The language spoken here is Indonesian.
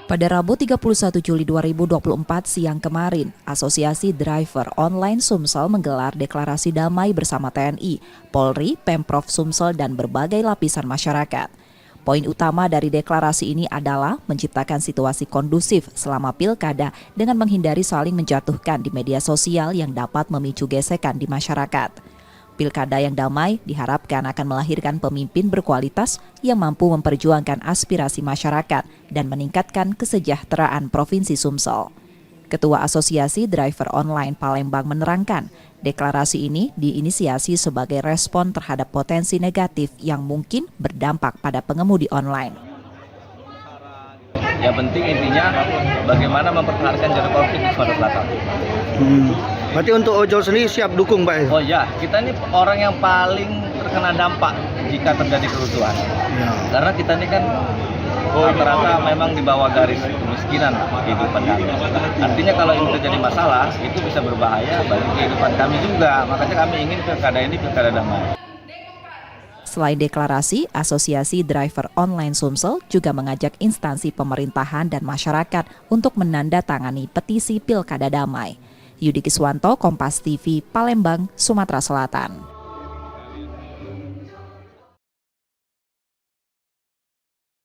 Pada Rabu 31 Juli 2024 siang kemarin, Asosiasi Driver Online Sumsel menggelar deklarasi damai bersama TNI, Polri, Pemprov Sumsel, dan berbagai lapisan masyarakat. Poin utama dari deklarasi ini adalah menciptakan situasi kondusif selama pilkada dengan menghindari saling menjatuhkan di media sosial yang dapat memicu gesekan di masyarakat. Pilkada yang damai diharapkan akan melahirkan pemimpin berkualitas yang mampu memperjuangkan aspirasi masyarakat dan meningkatkan kesejahteraan Provinsi Sumsel. Ketua Asosiasi Driver Online Palembang menerangkan, deklarasi ini diinisiasi sebagai respon terhadap potensi negatif yang mungkin berdampak pada pengemudi online. Yang penting intinya bagaimana mempertahankan jalur konflik di Sumatera Selatan. Berarti untuk ojol sendiri siap dukung, Pak? Oh ya, kita ini orang yang paling terkena dampak jika terjadi kerusuhan. Ya. Karena kita ini kan rata-rata memang di bawah garis kemiskinan kehidupan kami. Artinya kalau ini terjadi masalah, itu bisa berbahaya bagi kehidupan kami juga. Makanya kami ingin pilkada ini pilkada damai. Selain deklarasi, Asosiasi Driver Online Sumsel juga mengajak instansi pemerintahan dan masyarakat untuk menandatangani petisi Pilkada Damai. Yudi Kiswanto, Kompas TV, Palembang, Sumatera Selatan.